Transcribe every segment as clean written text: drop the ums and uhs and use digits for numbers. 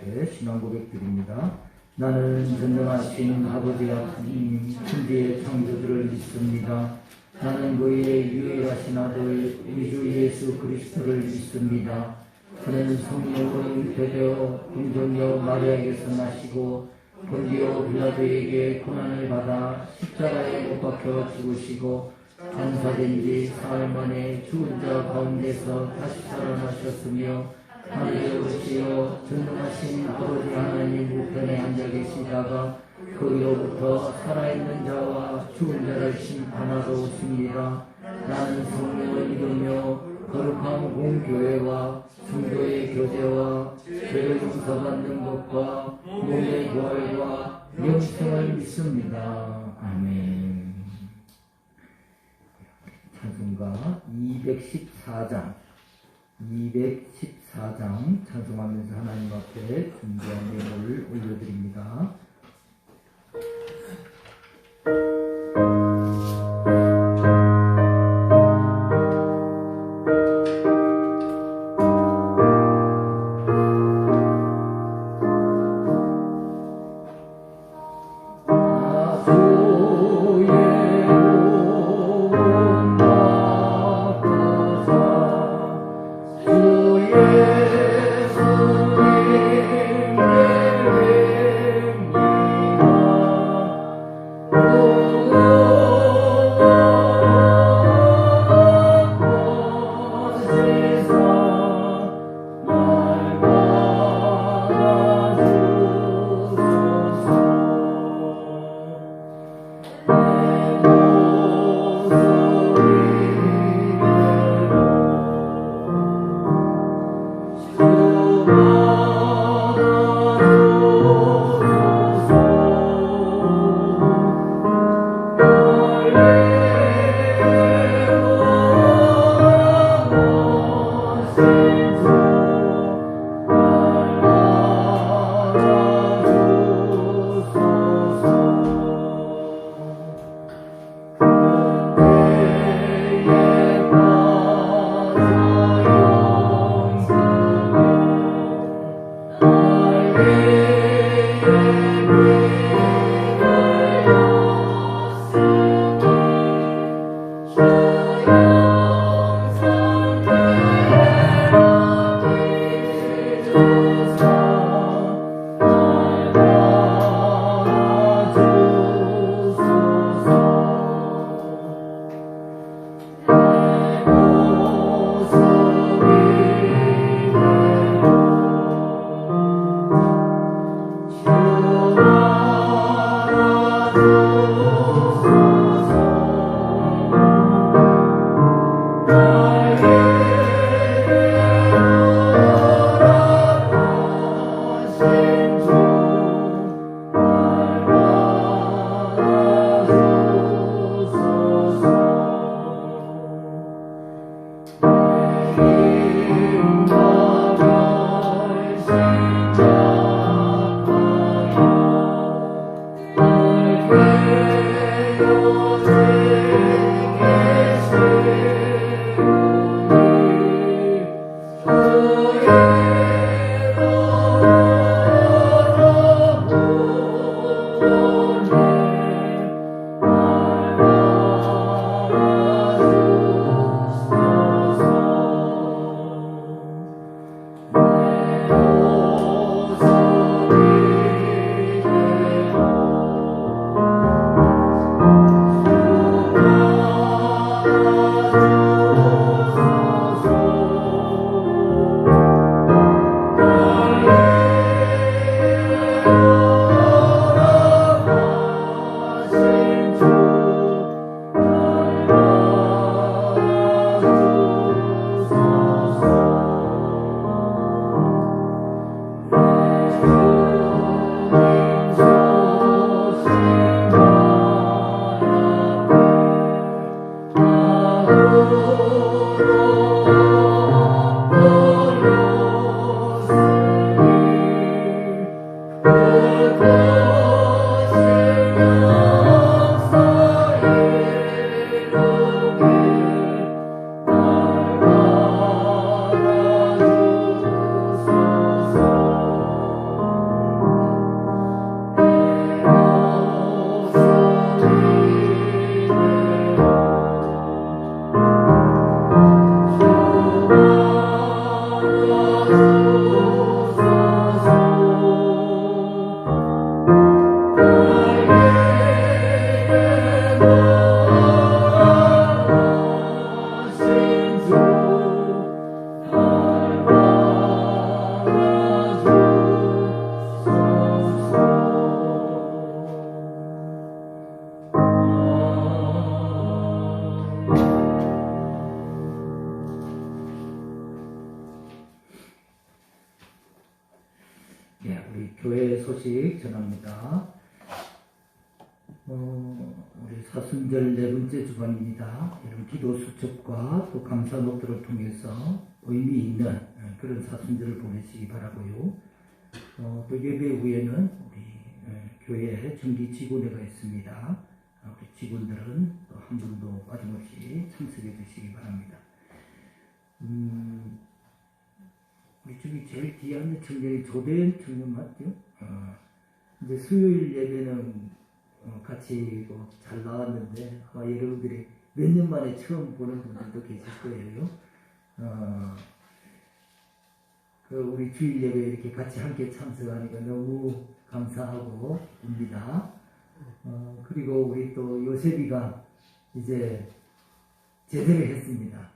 앞에 신앙 고백 드립니다. 나는 전능하신 아버지 하나님 천지의 창조주를 믿습니다. 나는 그의 유일하신 아들 우리 주 예수 그리스도를 믿습니다. 그는 성령으로 잉태되어 동정녀 마리아에게서 나시고 본디오 빌라도에게 고난을 받아 십자가에 못 박혀 죽으시고 장사된 지 사흘 만에 죽은 자 가운데서 다시 살아나셨으며 하늘에 오르시어 전능하신 아버지 하나님 우편에 앉아 계시다가 거기로부터 살아있는 자와 죽은 자를 심판하러 오십니다. 나는 성령을 믿으며 거룩한 공교회와 성도의 교제와 죄를 용서받는 것과 몸의 부활과 영생을 믿습니다. 아멘. 찬송가 214장 찬송하면서 하나님 앞에 준비한 예물을 올려드립니다. 주의 성령 예, 우리 교회 소식 전합니다. 우리 사순절 네 번째 주간입니다. 이런 기도 수첩과 또 감사 노트를 통해서 의미 있는 그런 사순절을 보내시기 바라고요. 또 예배 후에는 우리 교회에 정기 직원회가 있습니다. 우리 직원들은 또 한 분도 빠짐없이 참석해 주시기 바랍니다. 우리 저기 제일 뒤에 있는 청년이 조대현 청년 맞죠? 이제 수요일 예배는 같이 잘 나왔는데 아마 여러분들이 몇 년 만에 처음 보는 분들도 계실 거예요. 우리 주일 예배 이렇게 같이 함께 참석하니까 너무 감사하고 옵니다. 그리고 우리 또 요셉이가 이제 제대를 했습니다.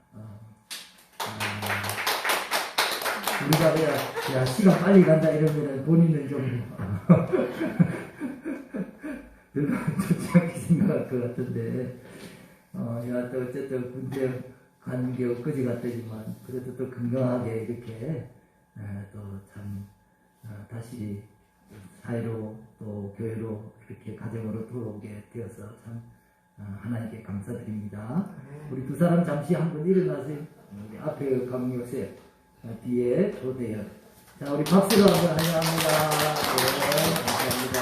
우리가 그냥 야 시간 빨리 간다 이러면 본인은 좀 별로 좋지 않게 생각할 것 같은데 내가 또 어쨌든 군대 간 게 엊그제 같더니만 그래도 또 건강하게 이렇게 또 참 다시 사회로 또 교회로 이렇게 가정으로 돌아오게 되어서 참 하나님께 감사드립니다. 우리 두 사람 잠시 한번 일어나세요. 우리 앞에 강요셉 뒤에 조대현. 자, 우리 박수로 한번 환영합니다. 네, 감사합니다.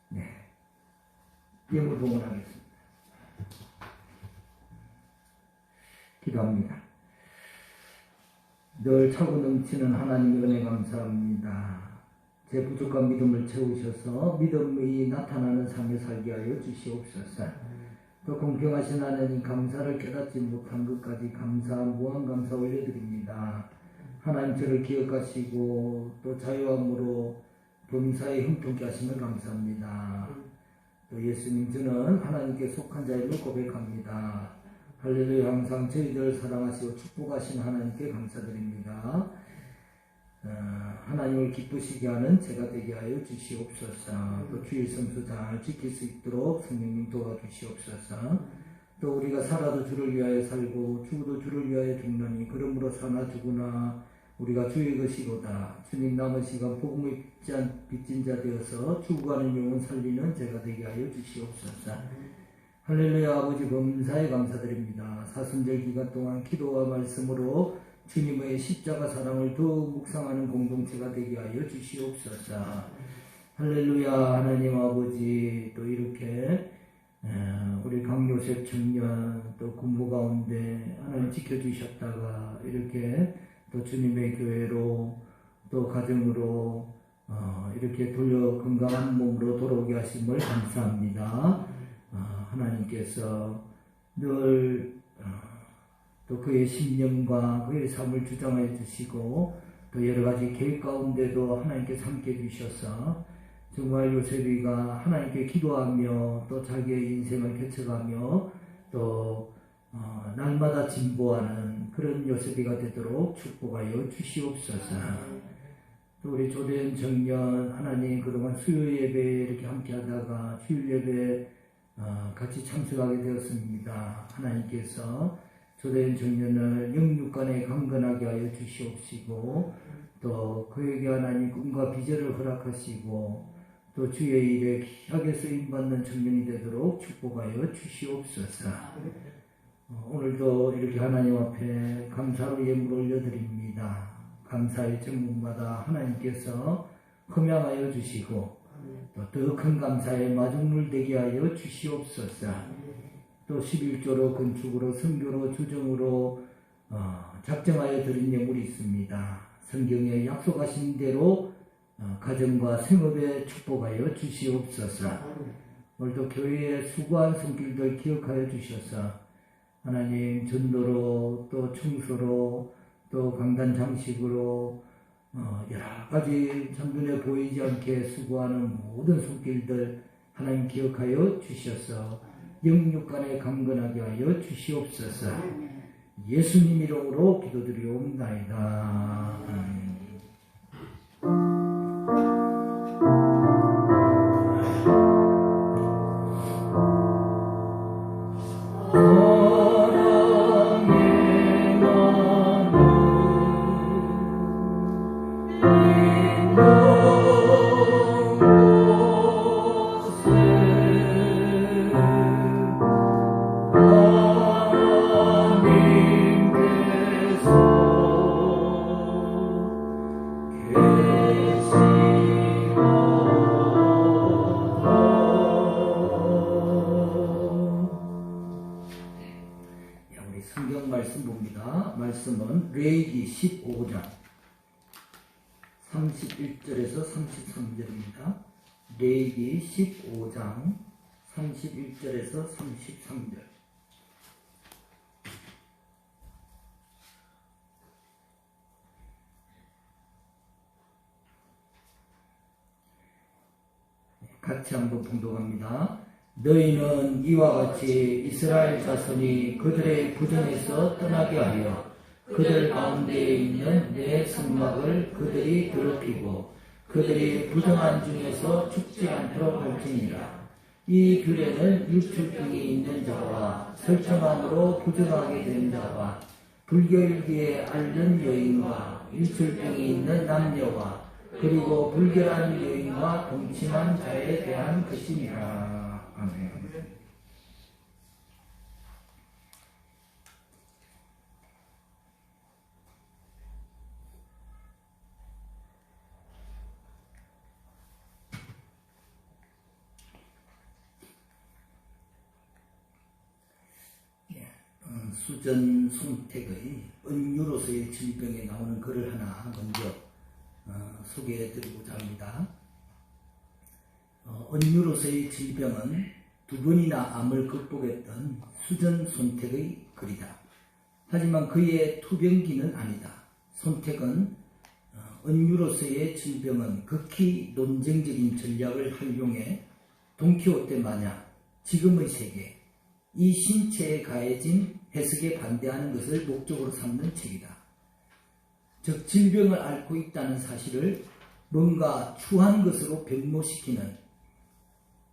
네. 예물 봉헌하겠습니다. 기도합니다. 늘 차고 넘치는 하나님 은혜 감사합니다. 제 부족한 믿음을 채우셔서 믿음이 나타나는 삶을 살게 하여 주시옵소서. 또 공평하신 하나님 감사를 깨닫지 못한 것까지 무한 감사 올려드립니다. 하나님 저를 기억하시고 또 자유함으로 범사에 형통케 하심을 감사합니다. 또 예수님 저는 하나님께 속한 자임을 고백합니다. 할렐루야. 항상 저희들을 사랑하시고 축복하신 하나님께 감사드립니다. 하나님을 기쁘시게 하는 제가 되게 하여 주시옵소서. 또 주일 성수 잘 지킬 수 있도록 성령님 도와주시옵소서. 또 우리가 살아도 주를 위하여 살고 죽어도 주를 위하여 죽나니 그러므로 사나 죽으나 우리가 주의 것이로다. 주님 남은 시간 복음의 빚진 자 되어서 죽어가는 영혼 살리는 제가 되게 하여 주시옵소서. 할렐루야. 아버지 범사에 감사드립니다. 사순절 기간 동안 기도와 말씀으로 주님의 십자가 사랑을 더욱 묵상하는 공동체가 되게 하여 주시옵소서. 할렐루야. 하나님 아버지 또 이렇게 우리 강요셉 청년 또 군부 가운데 하나님 지켜주셨다가 이렇게 또 주님의 교회로 또 가정으로 이렇게 돌려 건강한 몸으로 돌아오게 하심을 감사합니다. 하나님께서 늘 또 그의 신념과 그의 삶을 주장해 주시고 또 여러 가지 계획 가운데도 하나님께서 함께 해주셔서 정말 요셉이가 하나님께 기도하며 또 자기의 인생을 개척하며 또 날마다 진보하는 그런 요셉이가 되도록 축복하여 주시옵소서. 또 우리 조대현 청년 하나님 그동안 수요 예배에 이렇게 함께 하다가 주일 예배에 같이 참석하게 되었습니다. 하나님께서 조대현 청년을 영육간에 강건하게 하여 주시옵시고 또 그에게 하나님 꿈과 비전을 허락하시고 또 주의 일에 귀하게 쓰임받는 청년이 되도록 축복하여 주시옵소서. 오늘도 이렇게 하나님 앞에 감사로 예물 올려드립니다. 감사의 정문마다 하나님께서 흠양하여 주시고 또 더 큰 감사의 마중물 되게 하여 주시옵소서. 또 11조로 건축으로 선교로 주정으로 작정하여 드린 예물이 있습니다. 성경에 약속하신 대로 가정과 생업에 축복하여 주시옵소서. 오늘도 교회의 수고한 손길들 기억하여 주셔서 하나님 전도로 또 청소로 또 강단 장식으로 여러 가지 전면에 보이지 않게 수고하는 모든 손길들 하나님 기억하여 주셔서 영육간에 강건하게 하여 주시옵소서. 예수님 이름으로 기도드리옵나이다. 사랑의 우리 성경 말씀 봅니다. 말씀은 레위기 15장 31절에서 33절입니다. 레위기 15장 31절에서 33절. 같이 한번 봉독합니다. 너희는 이와 같이 이스라엘 자손이 그들의 부정에서 떠나게 하여 그들 가운데에 있는 내 성막을 그들이 더럽히고 그들이 부정한 중에서 죽지 않도록 할지니라. 이 규례는 유출병이 있는 자와 설정함으로 부정하게 된 자와 불결기에 앓는 여인과 유출병이 있는 남녀와 그리고 불결한 여인과 동침한 자에 대한 것이니라. 아멘. 수전 송택의 은유로서의 질병에 나오는 글을 하나 먼저 소개해드리고자 합니다. 은유로서의 질병은 두 번이나 암을 극복했던 수전 손택의 글이다. 하지만 그의 투병기는 아니다. 손택은 은유로서의 질병은 극히 논쟁적인 전략을 활용해 돈키호테 마냥 지금의 세계, 이 신체에 가해진 해석에 반대하는 것을 목적으로 삼는 책이다. 즉 질병을 앓고 있다는 사실을 뭔가 추한 것으로 변모시키는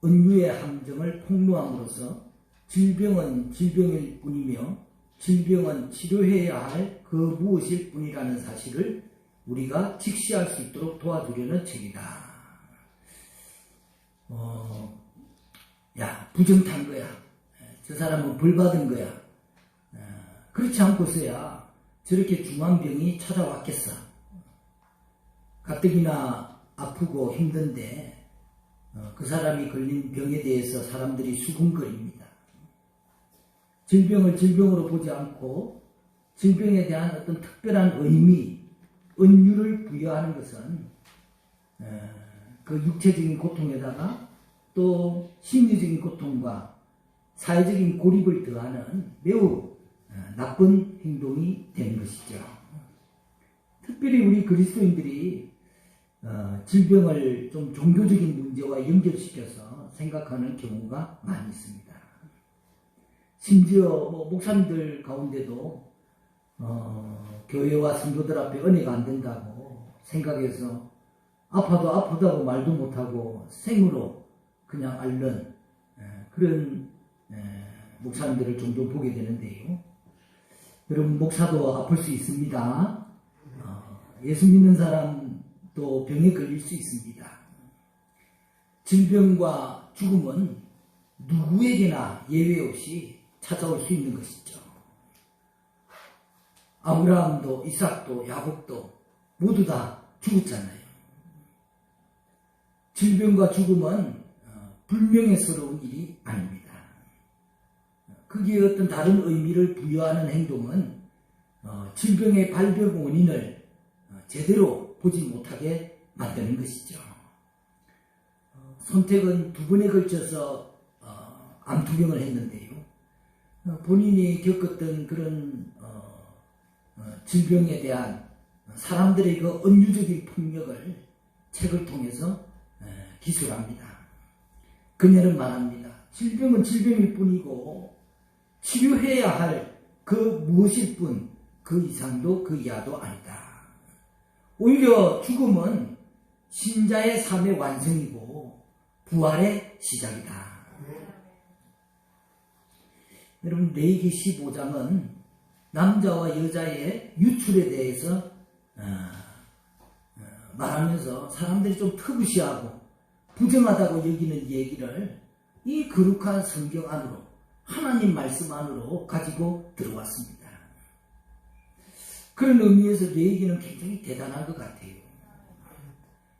은유의 함정을 폭로함으로써 질병은 질병일 뿐이며 질병은 치료해야 할 그 무엇일 뿐이라는 사실을 우리가 직시할 수 있도록 도와주려는 책이다. 야, 부정 탄 거야. 저 사람은 벌 받은 거야. 그렇지 않고서야 저렇게 중한 병이 찾아왔겠어. 가뜩이나 아프고 힘든데 그 사람이 걸린 병에 대해서 사람들이 수군거립니다. 질병을 질병으로 보지 않고 질병에 대한 어떤 특별한 의미, 은유를 부여하는 것은 그 육체적인 고통에다가 또 심리적인 고통과 사회적인 고립을 더하는 매우 나쁜 행동이 되는 것이죠. 특별히 우리 그리스도인들이 질병을 좀 종교적인 문제와 연결시켜서 생각하는 경우가 많이 있습니다. 심지어 목사님들 가운데도 교회와 성도들 앞에 은혜가 안 된다고 생각해서 아파도 아프다고 말도 못하고 생으로 그냥 앓는 그런 목사님들을 종종 보게 되는데요. 여러분, 목사도 아플 수 있습니다. 예수 믿는 사람도 병에 걸릴 수 있습니다. 질병과 죽음은 누구에게나 예외 없이 찾아올 수 있는 것이죠. 아브라함도 이삭도 야곱도 모두 다 죽었잖아요. 질병과 죽음은 불명예스러운 일이 아닙니다. 거기에 어떤 다른 의미를 부여하는 행동은 질병의 발병 원인을 제대로 보지 못하게 만드는 것이죠. 손택은 두 번에 걸쳐서 암투병을 했는데요. 본인이 겪었던 그런 질병에 대한 사람들의 그 은유적인 폭력을 책을 통해서 기술합니다. 그녀는 말합니다. 질병은 질병일 뿐이고 치료해야 할 그 무엇일 뿐 그 이상도 그 이하도 아니다. 오히려 죽음은 신자의 삶의 완성이고 부활의 시작이다. 여러분, 레위기 15장은 남자와 여자의 유출에 대해서 말하면서 사람들이 좀 터부시하고 부정하다고 여기는 얘기를 이 거룩한 성경 안으로, 하나님 말씀 안으로 가지고 들어왔습니다. 그런 의미에서 레위기는 굉장히 대단한 것 같아요.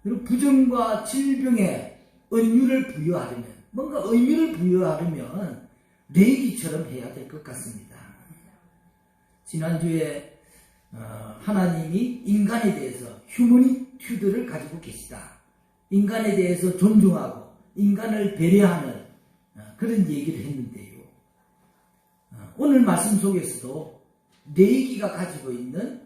그리고 부정과 질병에 은유를 부여하려면, 뭔가 의미를 부여하려면 레위기처럼 해야 될 것 같습니다. 지난주에 하나님이 인간에 대해서 휴머니튜드를 가지고 계시다. 인간에 대해서 존중하고 인간을 배려하는 그런 얘기를 했는데요. 오늘 말씀 속에서도 레위기가 가지고 있는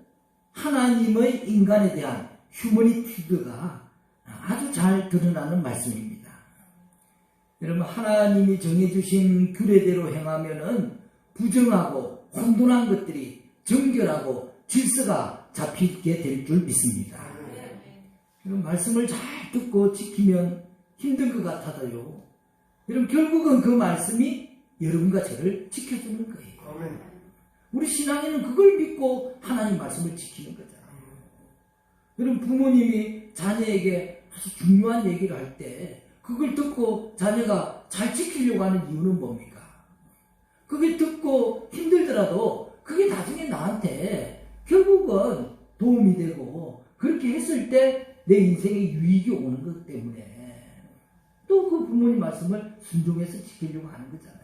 하나님의 인간에 대한 휴머니튜드가 아주 잘 드러나는 말씀입니다. 여러분, 하나님이 정해주신 규례대로 행하면은 부정하고 혼돈한 것들이 정결하고 질서가 잡히게 될 줄 믿습니다. 여러분, 말씀을 잘 듣고 지키면 힘든 것 같아도요. 여러분, 결국은 그 말씀이 여러분과 저를 지켜주는 거예요. 우리 신앙에는 그걸 믿고 하나님 말씀을 지키는 거잖아요. 여러분, 부모님이 자녀에게 아주 중요한 얘기를 할 때 그걸 듣고 자녀가 잘 지키려고 하는 이유는 뭡니까? 그게 듣고 힘들더라도 그게 나중에 나한테 결국은 도움이 되고 그렇게 했을 때 내 인생에 유익이 오는 것 때문에 또 그 부모님 말씀을 순종해서 지키려고 하는 거잖아요.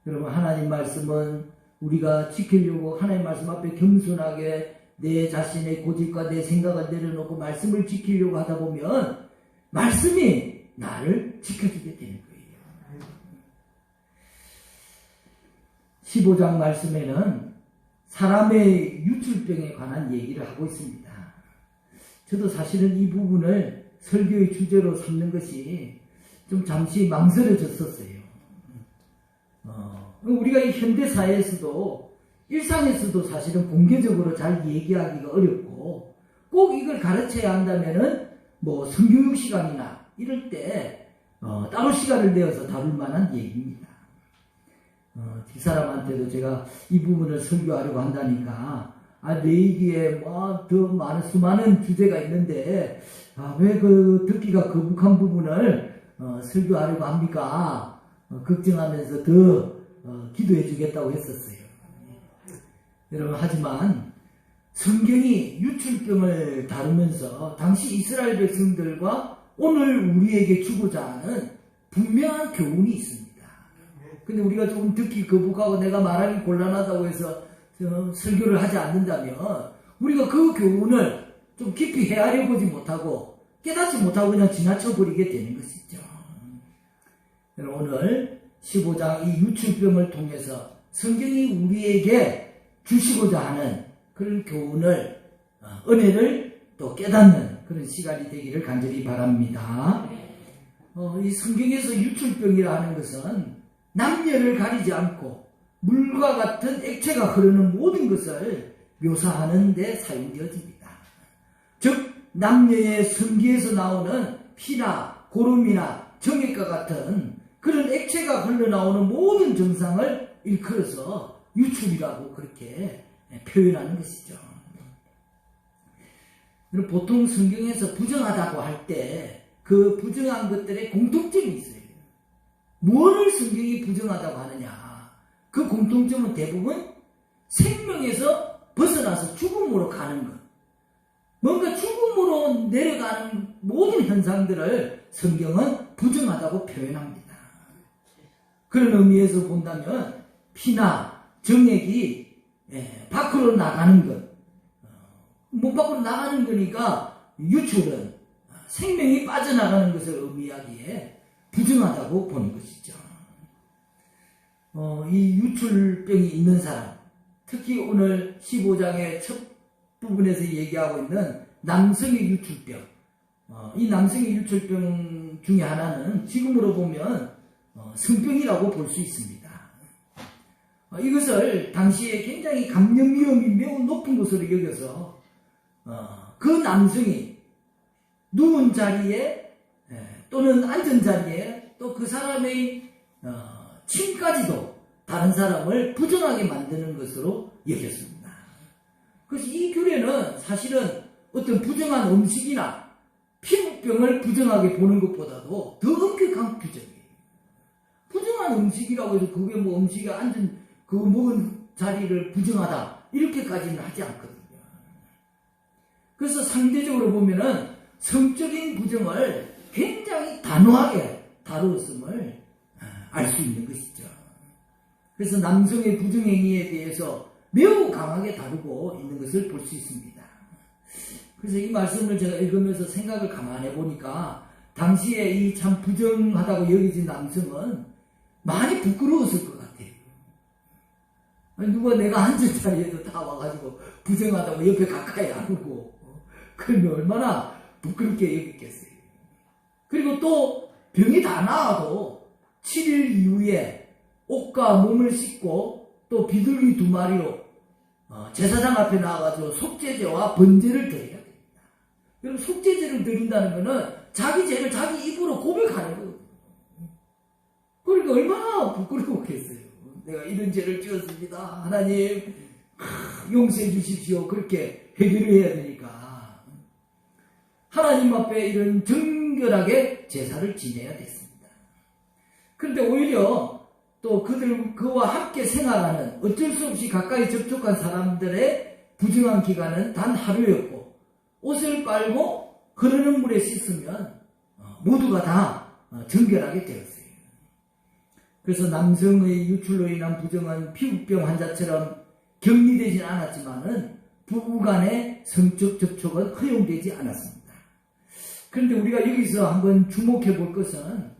여러분, 하나님 말씀은 우리가 지키려고 하나님 말씀 앞에 겸손하게 내 자신의 고집과 내 생각을 내려놓고 말씀을 지키려고 하다 보면 말씀이 나를 지켜주게 되는 거예요. 15장 말씀에는 사람의 유출병에 관한 얘기를 하고 있습니다. 저도 사실은 이 부분을 설교의 주제로 삼는 것이 좀 잠시 망설여졌었어요. 우리가 이 현대사회에서도 일상에서도 사실은 공개적으로 잘 얘기하기가 어렵고 꼭 이걸 가르쳐야 한다면은 뭐 성교육 시간이나 이럴 때 따로 시간을 내어서 다룰 만한 얘기입니다. 뒷사람한테도 제가 이 부분을 설교하려고 한다니까 레위기에 더 많은 수많은 주제가 있는데 왜 그 듣기가 거북한 부분을 설교하려고 합니까? 걱정하면서 더 기도해 주겠다고 했었어요. 여러분, 하지만 성경이 유출병을 다루면서 당시 이스라엘 백성들과 오늘 우리에게 주고자 하는 분명한 교훈이 있습니다. 근데 우리가 조금 듣기 거북하고 내가 말하기 곤란하다고 해서 설교를 하지 않는다면 우리가 그 교훈을 좀 깊이 헤아려 보지 못하고 깨닫지 못하고 그냥 지나쳐 버리게 되는 것이죠. 오늘 15장 이 유출병을 통해서 성경이 우리에게 주시고자 하는 그런 교훈을 은혜를 또 깨닫는 그런 시간이 되기를 간절히 바랍니다. 이 성경에서 유출병이라 하는 것은 남녀를 가리지 않고 물과 같은 액체가 흐르는 모든 것을 묘사하는 데 사용되어집니다. 즉 남녀의 성기에서 나오는 피나 고름이나 정액과 같은 그런 액체가 흘러나오는 모든 증상을 일컬어서 유출이라고 그렇게 표현하는 것이죠. 보통 성경에서 부정하다고 할 때 그 부정한 것들의 공통점이 있어요. 무엇을 성경이 부정하다고 하느냐? 그 공통점은 대부분 생명에서 벗어나서 죽음으로 가는 것. 뭔가 죽음으로 내려가는 모든 현상들을 성경은 부정하다고 표현합니다. 그런 의미에서 본다면 피나 정액이 밖으로 나가는 것, 못 밖으로 나가는 거니까 유출은 생명이 빠져나가는 것을 의미하기에 부정하다고 보는 것이죠. 이 유출병이 있는 사람, 특히 오늘 15장의 첫 부분에서 얘기하고 있는 남성의 유출병, 이 남성의 유출병 중에 하나는 지금으로 보면 성병이라고 볼 수 있습니다. 이것을 당시에 굉장히 감염 위험이 매우 높은 것으로 여겨서 그 남성이 누운 자리에 또는 앉은 자리에 또 그 사람의 침까지도 다른 사람을 부정하게 만드는 것으로 여겼습니다. 그래서 이 규례는 사실은 어떤 부정한 음식이나 피부병을 부정하게 보는 것보다도 더 엄격한 규정이에요. 부정한 음식이라고 해서 그게 뭐 음식에 앉은 그 먹은 자리를 부정하다 이렇게까지는 하지 않거든요. 그래서 상대적으로 보면은 성적인 부정을 굉장히 단호하게 다루었음을 알 수 있는 것이죠. 그래서 남성의 부정행위에 대해서 매우 강하게 다루고 있는 것을 볼 수 있습니다. 그래서 이 말씀을 제가 읽으면서 생각을 가만해 보니까 당시에 이 참 부정하다고 여겨진 남성은 많이 부끄러웠을 것 같아요. 누가 내가 앉은 자리에도 다 와가지고 부정하다고 옆에 가까이 안 오고 그러면 얼마나 부끄럽게 여겼겠어요. 그리고 또 병이 다 나아도 7일 이후에 옷과 몸을 씻고 또 비둘기 2마리로 제사장 앞에 나와가지고 속죄제와 번제를 드려야 됩니다. 여러분, 속죄제를 드린다는 것은 자기 죄를 자기 입으로 고백하는 거예요. 그러니까 얼마나 부끄러웠겠어요. 내가 이런 죄를 지었습니다. 하나님 용서해 주십시오. 그렇게 회개를 해야 되니까 하나님 앞에 이런 정결하게 제사를 지내야 됐습니다. 그런데 오히려 또 그와 함께 생활하는 어쩔 수 없이 가까이 접촉한 사람들의 부정한 기간은 단 하루였고, 옷을 빨고 흐르는 물에 씻으면 모두가 다 정결하게 되었어요. 그래서 남성의 유출로 인한 부정은 피부병 환자처럼 격리되진 않았지만은 부부 간의 성적 접촉은 허용되지 않았습니다. 그런데 우리가 여기서 한번 주목해 볼 것은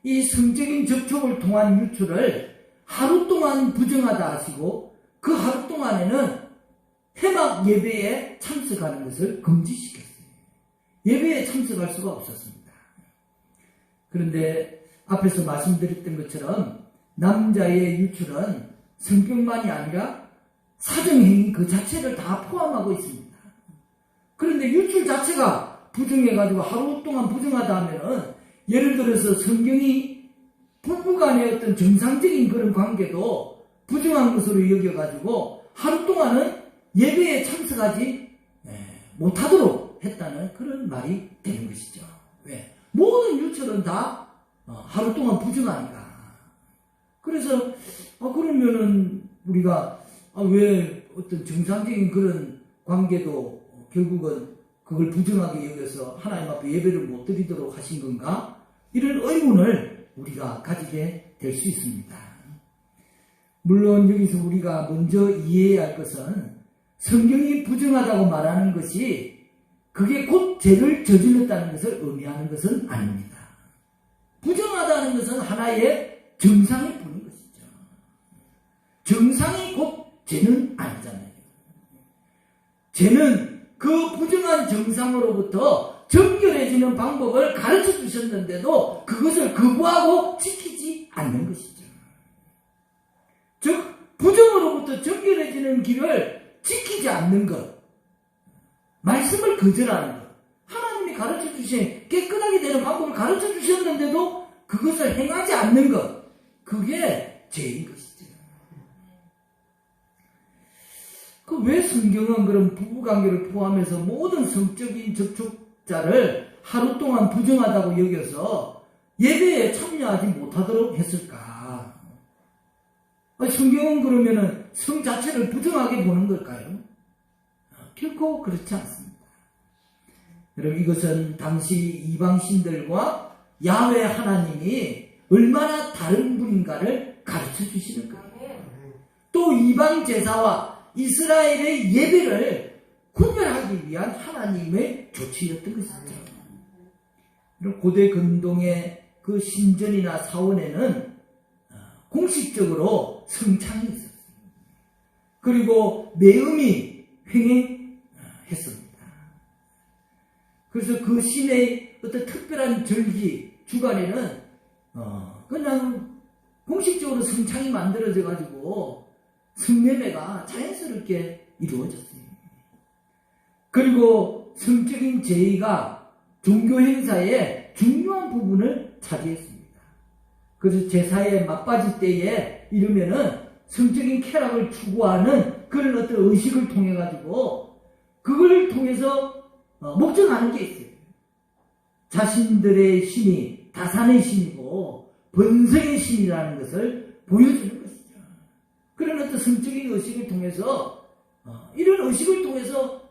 이 성적인 접촉을 통한 유출을 하루 동안 부정하다 하시고 그 하루 동안에는 회막 예배에 참석하는 것을 금지시켰어요. 예배에 참석할 수가 없었습니다. 그런데 앞에서 말씀드렸던 것처럼 남자의 유출은 성병만이 아니라 사정행위 그 자체를 다 포함하고 있습니다. 그런데 유출 자체가 부정해가지고 하루 동안 부정하다 하면은 예를 들어서 성경이 부부간의 어떤 정상적인 그런 관계도 부정한 것으로 여겨가지고 하루 동안은 예배에 참석하지 못하도록 했다는 그런 말이 되는 것이죠. 왜? 모든 유출은 다 하루 동안 부정하니까. 그래서 그러면은 우리가 왜 어떤 정상적인 그런 관계도 결국은 그걸 부정하게 여겨서 하나님 앞에 예배를 못 드리도록 하신 건가? 이런 의문을 우리가 가지게 될 수 있습니다. 물론 여기서 우리가 먼저 이해해야 할 것은 성경이 부정하다고 말하는 것이 그게 곧 죄를 저질렀다는 것을 의미하는 것은 아닙니다. 부정하다는 것은 하나의 정상일 뿐인 것이죠. 정상이 곧 죄는 아니잖아요. 죄는 그 부정한 정상으로부터 정결해지는 방법을 가르쳐 주셨는데도 그것을 거부하고 지키지 않는 것이죠. 즉, 부정으로부터 정결해지는 길을 지키지 않는 것, 말씀을 거절하는 것, 하나님이 가르쳐 주신 깨끗하게 되는 방법을 가르쳐 주셨는데도 그것을 행하지 않는 것, 그게 죄인 것이죠. 왜 성경은 그런 부부관계를 포함해서 모든 성적인 접촉자를 하루 동안 부정하다고 여겨서 예배에 참여하지 못하도록 했을까? 성경은 그러면은 성 자체를 부정하게 보는 걸까요? 결코 그렇지 않습니다. 여러분, 이것은 당시 이방신들과 야훼 하나님이 얼마나 다른 분인가를 가르쳐 주시는 거예요. 또 이방 제사와 이스라엘의 예배를 구별하기 위한 하나님의 조치였던 것이죠. 고대 근동의 그 신전이나 사원에는 공식적으로 성창이 있었습니다. 그리고 매음이 횡행했습니다. 그래서 그 신의 어떤 특별한 절기 주간에는 그냥 공식적으로 성창이 만들어져 가지고 성례배가 자연스럽게 이루어졌습니다. 그리고 성적인 제의가 종교 행사의 중요한 부분을 차지했습니다. 그래서 제사의 막바지 때에 이르면은 성적인 쾌락을 추구하는 그런 어떤 의식을 통해 가지고 그걸 통해서 목적하는 게 있어요. 자신들의 신이 다산의 신이고 번성의 신이라는 것을 보여주는 것이죠. 그런 어떤 성적인 의식을 통해서 이런 의식을 통해서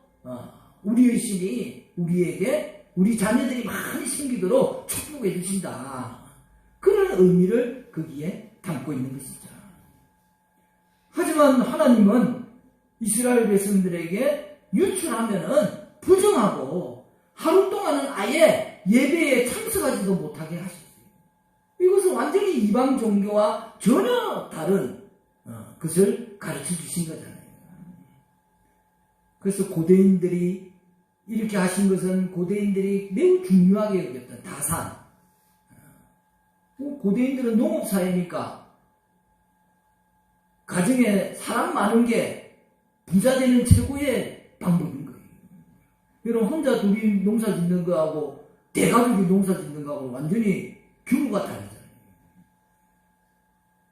우리의 신이 우리에게 우리 자녀들이 많이 생기도록 축복해 주신다. 그런 의미를 거기에 담고 있는 것이죠. 하지만 하나님은 이스라엘 백성들에게 유출하면은 부정하고 하루 동안은 아예 예배에 참석하지도 못하게 하셨어요. 이것은 완전히 이방 종교와 전혀 다른 것을 가르쳐 주신 거잖아요. 그래서 고대인들이 이렇게 하신 것은 고대인들이 매우 중요하게 여겼던 다산. 고대인들은 농업사회니까 가정에 사람 많은 게 부자 되는 최고의 방법인 거예요. 여러분 혼자 둘이 농사 짓는 거하고 대가족이 농사 짓는 거하고 완전히 규모가 다르잖아요.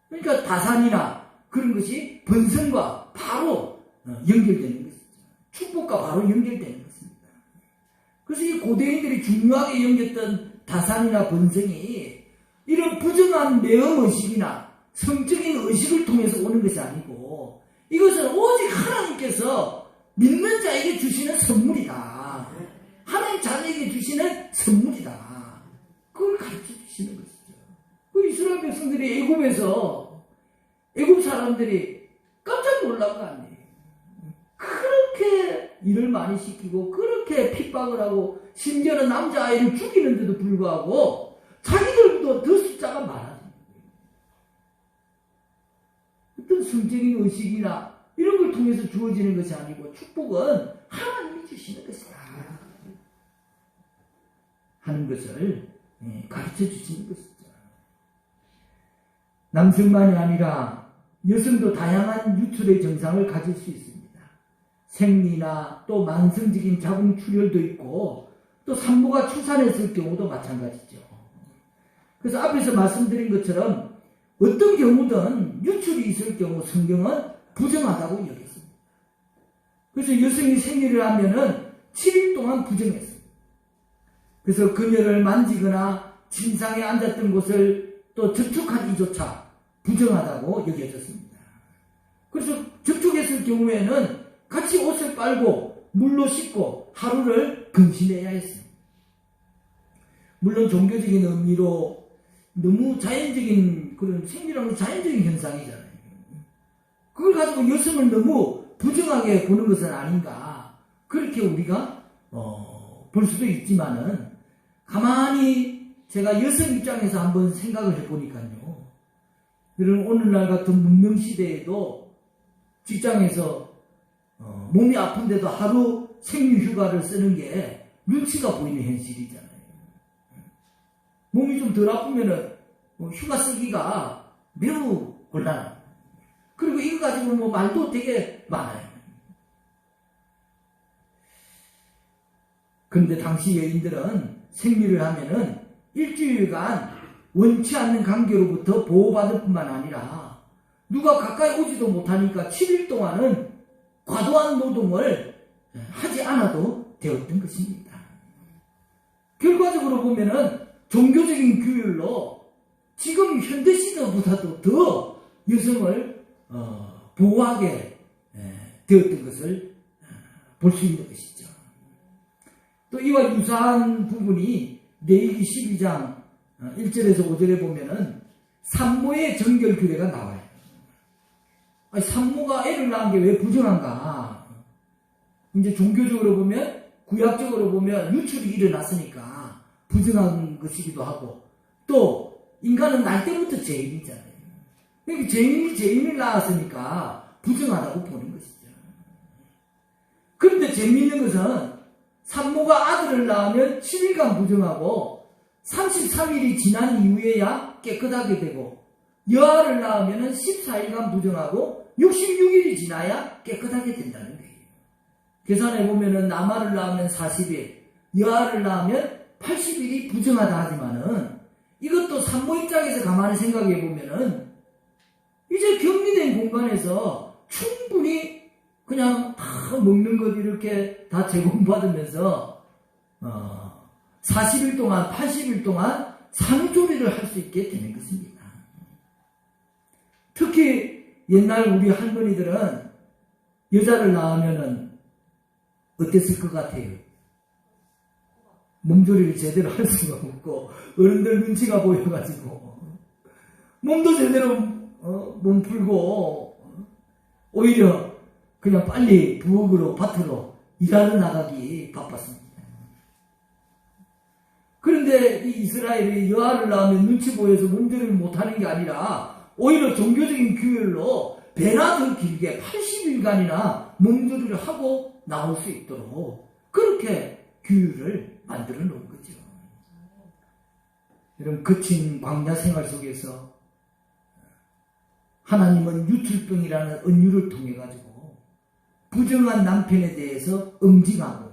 그러니까 다산이나 그런 것이 번성과 바로 연결되는 것이죠. 축복과 바로 연결되는 것입니다. 그래서 이 고대인들이 중요하게 여겼던 다산이나 번성이 이런 부정한 매음의식이나 성적인 의식을 통해서 오는 것이 아니고 이것은 오직 하나님께서 믿는 자에게 주시는 선물이다. 하나님 자녀에게 주시는 선물이다. 그걸 가르쳐 주시는 것이죠. 그 이스라엘 백성들이 애굽에서 애굽 사람들이 깜짝 놀란 거 아니에요. 그렇게 일을 많이 시키고 그렇게 핍박을 하고 심지어는 남자아이를 죽이는데도 불구하고 자기들도 더 숫자가 많아집니다. 어떤 성적인 의식이나 이런 걸 통해서 주어지는 것이 아니고 축복은 하나님이 주시는 것이다 하는 것을 가르쳐 주시는 것이죠. 남성만이 아니라 여성도 다양한 유출의 증상을 가질 수 있습니다. 생리나 또 만성적인 자궁 출혈도 있고 또 산모가 출산했을 경우도 마찬가지죠. 그래서 앞에서 말씀드린 것처럼 어떤 경우든 유출이 있을 경우 성경은 부정하다고 여겼습니다. 그래서 여성이 생리를 하면은 7일 동안 부정했습니다. 그래서 그녀를 만지거나 침상에 앉았던 곳을 또 접촉하기조차 부정하다고 여겨졌습니다. 그래서 접촉했을 경우에는 같이 옷을 빨고 물로 씻고 하루를 근신해야 했습니다. 물론 종교적인 의미로 너무 자연적인 그런 생리라는 자연적인 현상이잖아요. 그걸 가지고 여성을 너무 부정하게 보는 것은 아닌가 그렇게 우리가 볼 수도 있지만은 가만히 제가 여성 입장에서 한번 생각을 해보니까요. 여러분 오늘날 같은 문명시대에도 직장에서 몸이 아픈데도 하루 생리휴가를 쓰는 게 눈치가 보이는 현실이잖아요. 몸이 좀 덜 아프면은 휴가 쓰기가 매우 곤란해요. 그리고 이거 가지고 말도 되게 많아요. 그런데 당시 여인들은 생리를 하면은 일주일간 원치 않는 관계로부터 보호받을 뿐만 아니라 누가 가까이 오지도 못하니까 7일 동안은 과도한 노동을 하지 않아도 되었던 것입니다. 결과적으로 보면은 종교적인 규율로 지금 현대시대보다도 더 여성을 보호하게 되었던 것을 볼 수 있는 것이죠. 또 이와 유사한 부분이 레위기 12장 1절에서 5절에 보면은 산모의 정결 규례가 나와요. 아니, 산모가 애를 낳은 게 왜 부정한가? 이제 종교적으로 보면, 구약적으로 보면 유출이 일어났으니까 부정한 것이기도 하고, 또 인간은 날 때부터 죄인이잖아요. 그러니까 죄인이 죄인을 낳았으니까 부정하다고 보는 것이죠. 그런데 재미있는 것은 산모가 아들을 낳으면 7일간 부정하고 33일이 지난 이후에야 깨끗하게 되고 여아를 낳으면 14일간 부정하고 66일이 지나야 깨끗하게 된다는 거예요. 계산해 보면은 남아를 낳으면 40일, 여아를 낳으면 80일이 부정하다 하지만은 이것도 산모 입장에서 가만히 생각해 보면은 이제 격리된 공간에서 충분히 그냥 다 먹는 것 이렇게 다 제공받으면서 40일 동안 80일 동안 산후조리를 할 수 있게 되는 것입니다. 특히 옛날 우리 할머니들은 여자를 낳으면은 어땠을 것 같아요? 몸조리를 제대로 할 수가 없고 어른들 눈치가 보여가지고 몸도 제대로 몸 풀고 오히려 그냥 빨리 부엌으로 밭으로 일하러 나가기 바빴습니다. 그런데 이 이스라엘이 여하를 낳으면 눈치 보여서 문제를 못하는 게 아니라 오히려 종교적인 규율로 배나 더 길게 80일간이나 몸조리를 하고 나올 수 있도록 그렇게 규율을 만들어 놓은 거죠. 여러분, 거친 광야 생활 속에서 하나님은 유출병이라는 은유를 통해 가지고 부정한 남편에 대해서 응징하고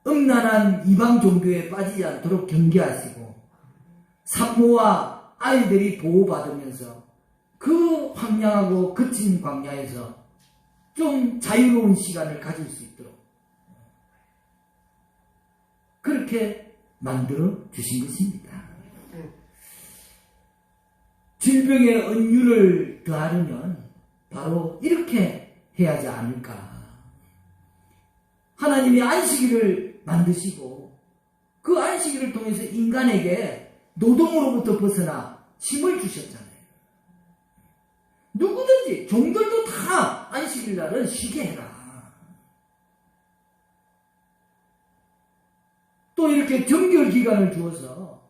음란한 이방 종교에 빠지지 않도록 경계하시고 산모와 아이들이 보호받으면서 그 황량하고 거친 광야에서 좀 자유로운 시간을 가질 수 있도록 그렇게 만들어 주신 것입니다. 질병의 은유를 더하려면 바로 이렇게 해야 하지 않을까. 하나님이 안식일을 만드시고 그 안식일을 통해서 인간에게 노동으로부터 벗어나 쉼을 주셨잖아요. 누구든지 종들도 다 안식일 날은 쉬게 해라. 또 이렇게 정결 기간을 주어서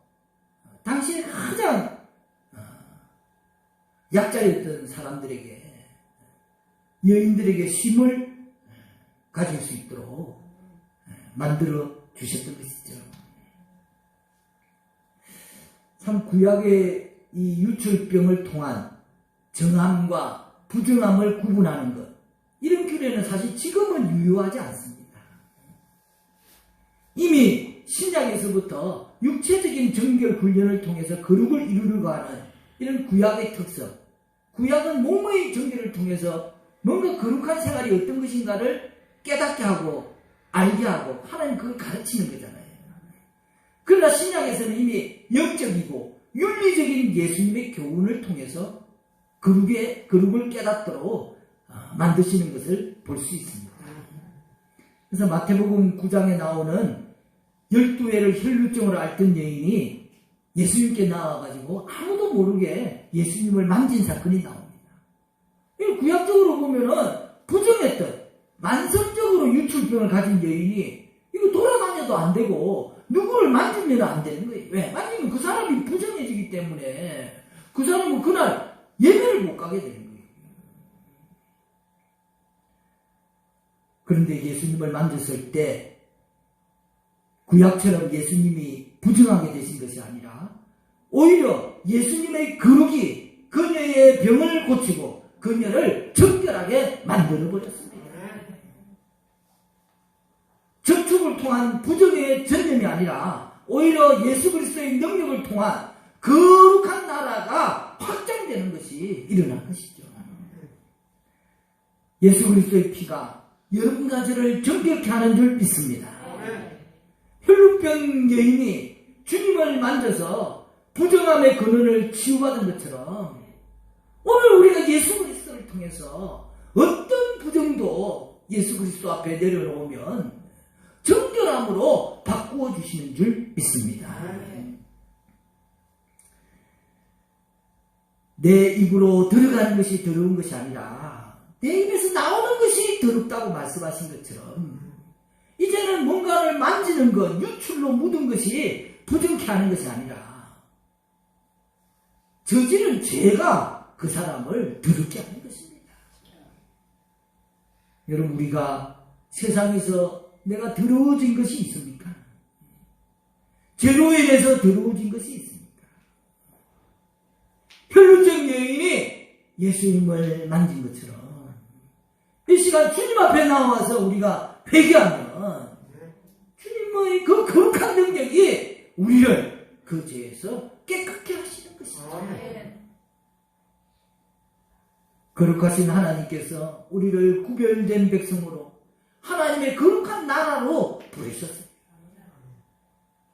당신이 가장 약자였던 사람들에게, 여인들에게 쉼을 가질 수 있도록 만들어 주셨던 것이죠. 참 구약의 이 유출병을 통한 정함과 부정함을 구분하는 것, 이런 규례는 사실 지금은 유효하지 않습니다. 이미 신약에서부터 육체적인 정결 훈련을 통해서 거룩을 이루려고 하는 이런 구약의 특성, 구약은 몸의 정결을 통해서 뭔가 거룩한 생활이 어떤 것인가를 깨닫게 하고 알게 하고 하나님 그걸 가르치는 거잖아요. 그러나 신약에서는 이미 영적이고 윤리적인 예수님의 교훈을 통해서 거룩을 깨닫도록 만드시는 것을 볼 수 있습니다. 그래서 마태복음 9장에 나오는 12회를 혈루증으로 앓던 여인이 예수님께 나와가지고 아무도 모르게 예수님을 만진 사건이 나옵니다. 구약적으로 보면은 부정했던 만성적으로 유출병을 가진 여인이 이거 돌아다녀도 안 되고 누구를 만지면 안 되는 거예요. 왜? 만지면 그 사람이 부정해지기 때문에 그 사람은 그날 예배를 못 가게 되는 거예요. 그런데 예수님을 만졌을 때 구약처럼 예수님이 부정하게 되신 것이 아니라 오히려 예수님의 거룩이 그녀의 병을 고치고 그녀를 정결하게 만들어버렸습니다. 접촉을 통한 부정의 전염이 아니라 오히려 예수 그리스도의 능력을 통한 거룩한 나라가 확장되는 것이 일어난 것이죠. 예수 그리스도의 피가 여러분과 저를 정결케 하는 줄 믿습니다. 혈루병 여인이 주님을 만져서 부정함의 근원을 치유받은 것처럼 오늘 우리가 예수 그리스도를 통해서 어떤 부정도 예수 그리스도 앞에 내려놓으면 정결함으로 바꾸어 주시는 줄 믿습니다. 내 입으로 들어가는 것이 더러운 것이 아니라 내 입에서 나오는 것이 더럽다고 말씀하신 것처럼 이제는 뭔가를 만지는 것, 유출로 묻은 것이 부정케 하는 것이 아니라 저지른 죄가 그 사람을 더럽게 하는 것입니다. 여러분, 우리가 세상에서 내가 더러워진 것이 있습니까? 죄로 인해서 더러워진 것이 있습니까? 혈루증 여인이 예수님을 만진 것처럼 이 시간 주님 앞에 나와서 우리가 회개하면 주님의 그 거룩한 능력이 우리를 그 죄에서 깨끗게 하시는 것입니다. 거룩하신 하나님께서 우리를 구별된 백성으로 하나님의 거룩한 나라로 부르셨습니다.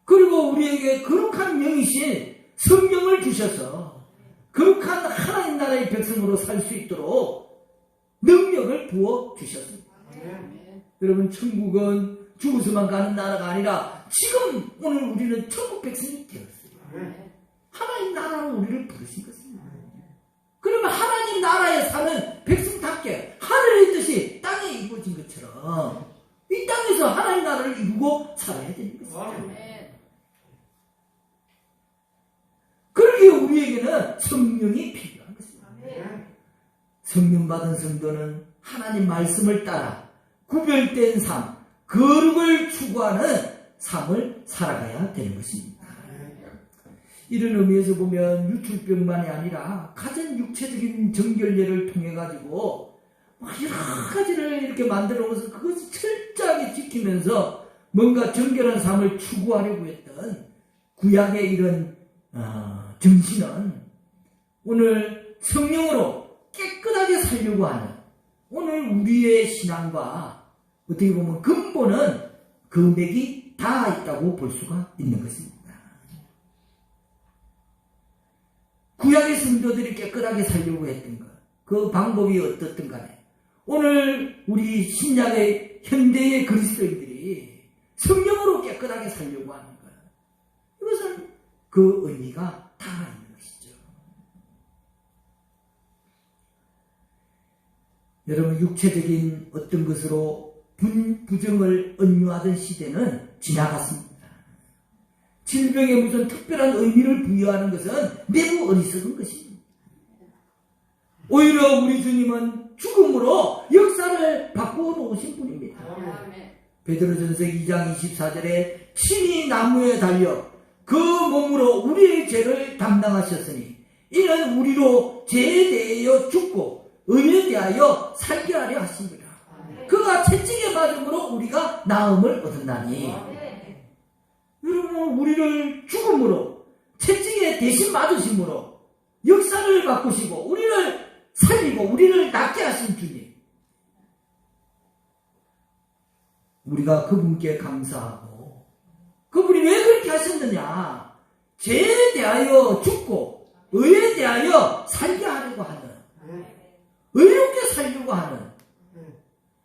그리고 우리에게 거룩한 영이신 성령을 주셔서 거룩한 하나님 나라의 백성으로 살 수 있도록 능력을 부어 주셨습니다. 여러분, 천국은 죽어서만 가는 나라가 아니라 지금 오늘 우리는 천국 백성이 되었어요. 하나님 나라로 우리를 부르신 것입니다. 그럼 그러면 하나님 나라에 사는 백성답게 하늘의 뜻이 땅에 이루어진 것처럼 이 땅에서 하나님 나라를 이루고 살아야 되는 것입니다. 그러기에 우리에게는 성령이 필요한 것입니다. 성령 받은 성도는 하나님 말씀을 따라 구별된 삶, 거룩을 추구하는 삶을 살아가야 되는 것입니다. 이런 의미에서 보면 유출병만이 아니라 가장 육체적인 정결례를 통해 가지고 여러 가지를 이렇게 만들어 놓아서 그것을 철저하게 지키면서 뭔가 정결한 삶을 추구하려고 했던 구약의 이런 정신은 오늘 성령으로 깨끗하게 살려고 하는 오늘 우리의 신앙과 어떻게 보면 근본은 금액이 다 있다고 볼 수가 있는 것입니다. 구약의 성도들이 깨끗하게 살려고 했던 것, 그 방법이 어떻든 간에 오늘 우리 신약의 현대의 그리스도인들이 성령으로 깨끗하게 살려고 하는 것, 이것은 그 의미가 다 있는 것이죠. 여러분, 육체적인 어떤 것으로 부정을 언유하던 시대는 지나갔습니다. 질병에 무슨 특별한 의미를 부여하는 것은 매우 어리석은 것입니다. 오히려 우리 주님은 죽음으로 역사를 바꾸어 놓으신 분입니다. 베드로전서 2장 24절에 친히 나무에 달려 그 몸으로 우리의 죄를 담당하셨으니 이는 우리로 죄에 대하여 죽고 의에 대하여 살게 하려 하십니다. 그가 채찍에 맞음으로 우리가 나음을 얻었나니. 여러분, 우리를 죽음으로 채찍에 대신 맞으심으로 역사를 바꾸시고 우리를 살리고 우리를 낫게 하신 주님, 우리가 그분께 감사하고 그분이 왜 그렇게 하셨느냐, 죄에 대하여 죽고 의에 대하여 살게 하려고 하는, 의롭게 살려고 하는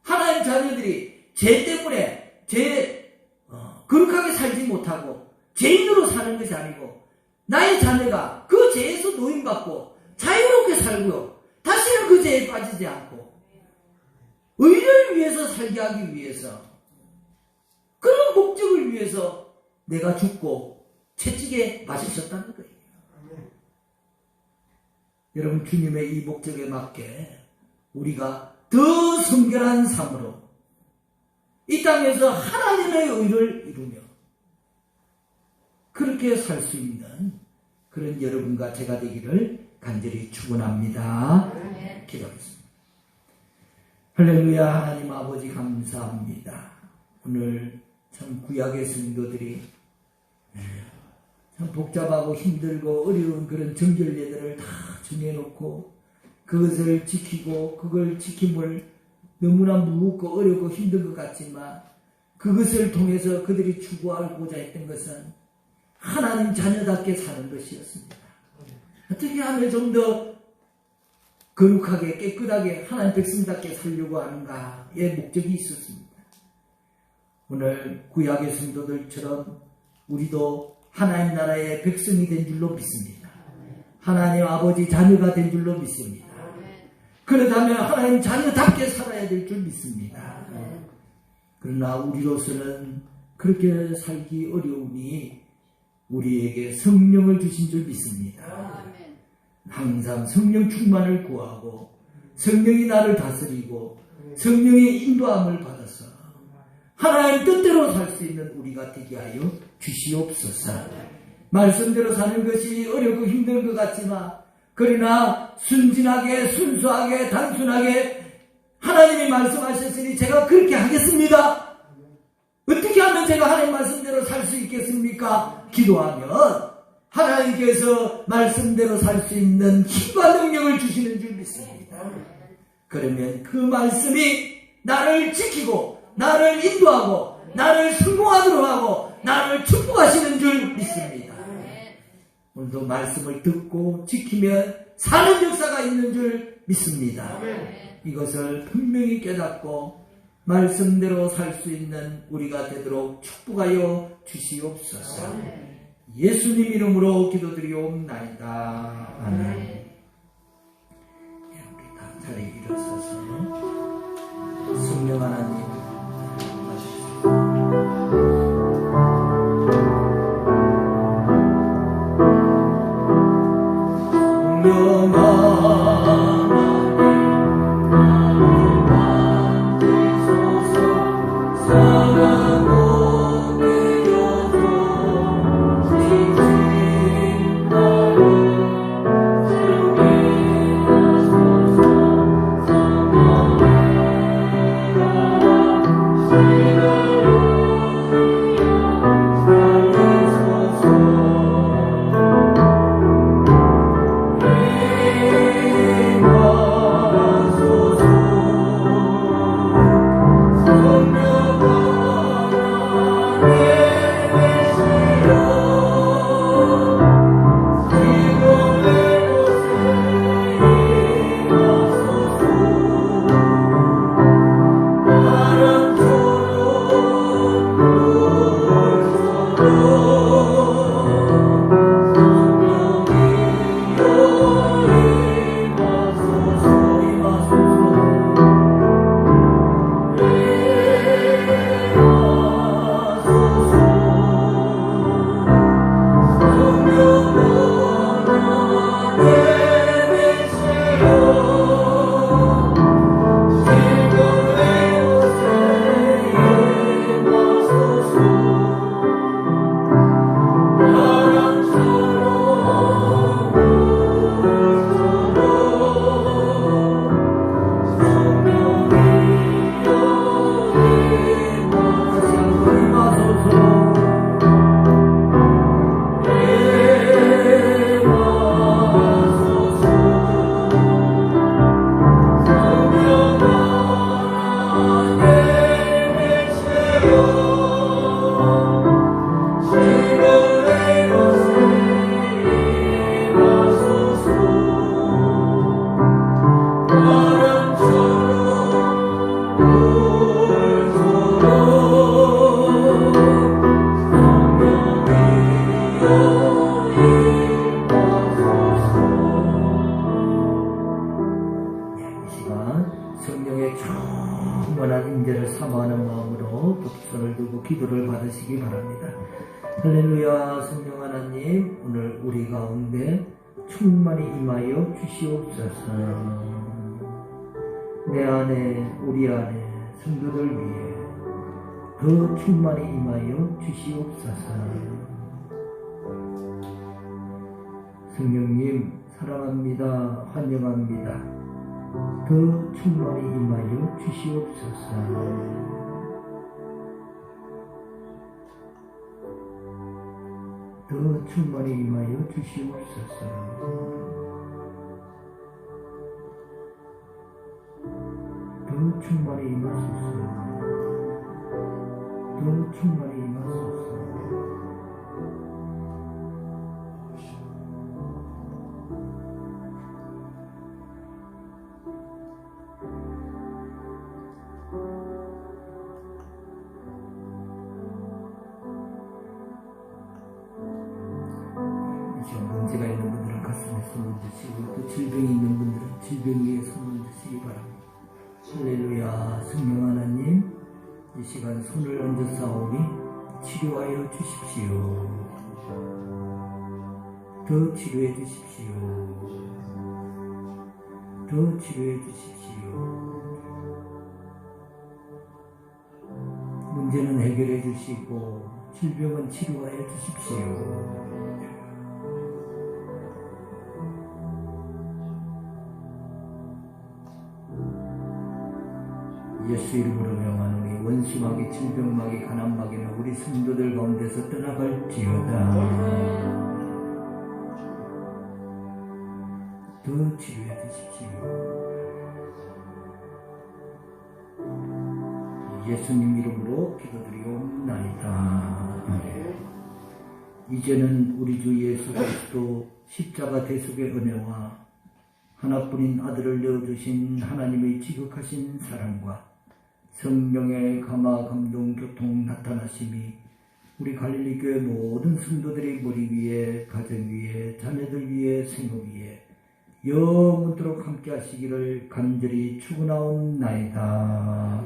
하나님 자녀들이 죄 때문에 거룩하게 살지 못하고 죄인으로 사는 것이 아니고 나의 자녀가 그 죄에서 노임받고 자유롭게 살고요, 다시는 그 죄에 빠지지 않고 의를 위해서 살게 하기 위해서, 그런 목적을 위해서 내가 죽고 채찍에 맞으셨다는 거예요. 여러분, 주님의 이 목적에 맞게 우리가 더 성결한 삶으로 이 땅에서 하나님의 의를 이루며 그렇게 살 수 있는 그런 여러분과 제가 되기를 간절히 축원합니다. 기도하겠습니다. 할렐루야. 하나님 아버지 감사합니다. 오늘 참 구약의 성도들이 참 복잡하고 힘들고 어려운 그런 정결례들을 다 정해놓고 그것을 지키고 그걸 지킴을 너무나 무겁고 어렵고 힘든 것 같지만 그것을 통해서 그들이 추구하고자 했던 것은 하나님 자녀답게 사는 것이었습니다. 어떻게 하면 좀 더 거룩하게 깨끗하게 하나님 백성답게 살려고 하는가의 목적이 있었습니다. 오늘 구약의 성도들처럼 우리도 하나님 나라의 백성이 된 줄로 믿습니다. 하나님 아버지 자녀가 된 줄로 믿습니다. 그렇다면 하나님 자녀답게 살아야 될 줄 믿습니다. 그러나 우리로서는 그렇게 살기 어려우니 우리에게 성령을 주신 줄 믿습니다. 항상 성령 충만을 구하고 성령이 나를 다스리고 성령의 인도함을 받아서 하나님 뜻대로 살 수 있는 우리가 되게 하여 주시옵소서. 말씀대로 사는 것이 어렵고 힘든 것 같지만 그러나 순진하게 순수하게 단순하게 하나님이 말씀하셨으니 제가 그렇게 하겠습니다. 어떻게 하면 제가 하나님 말씀대로 살 수 있겠습니까? 기도하면 하나님께서 말씀대로 살 수 있는 힘과 능력을 주시는 줄 믿습니다. 그러면 그 말씀이 나를 지키고 나를 인도하고 나를 성공하도록 하고 나를 축복하시는 줄 믿습니다. 오늘도 말씀을 듣고 지키면 사는 역사가 있는 줄 믿습니다. 이것을 분명히 깨닫고 말씀대로 살 수 있는 우리가 되도록 축복하여 주시옵소서. 예수님 이름으로 기도드리옵나이다. 아멘. 자리 일어서서 성령 하나님 성령의 충만한 임재를 사모하는 마음으로 손을 들고 기도를 받으시기 바랍니다. 할렐루야. 성령 하나님, 오늘 우리 가운데 충만히 임하여 주시옵소서. 내 안에, 우리 안에 성도들 위해 더 충만히 임하여 주시옵소서. 성령님 사랑합니다. 환영합니다. 더 충만히 임하여 주시옵소서. 더 충만히 임하여 주시옵소서. 더 충만히 임하소서. 더 충만히 임하소서. 문제가 있는 분들은 가슴에 손을 드시고, 또 질병이 있는 분들은 질병 위에 손을 드시기 바랍니다. 할렐루야. 성령 하나님, 이 시간 손을 얹어 싸우니 치료하여 주십시오. 더 치료해 주십시오. 더 치료해 주십시오. 문제는 해결해 주시고 질병은 치료하여 주십시오. 예수 이름으로 명하노니 원수마귀, 질병마귀, 가난마귀는 우리 성도들 가운데서 떠나갈지어다. 더 치료해 주십시오. 예수님 이름으로 기도드리옵나이다. 이제는 우리 주 예수 그리스도 십자가 대속의 은혜와 하나뿐인 아들을 내어주신 하나님의 지극하신 사랑과 성령의 감화 감동 교통 나타나심이 우리 갈릴리 교회 모든 성도들의 머리 위에, 가정 위에, 자녀들 위에, 생업 위에 영원토록 함께 하시기를 간절히 축원하옵나이다.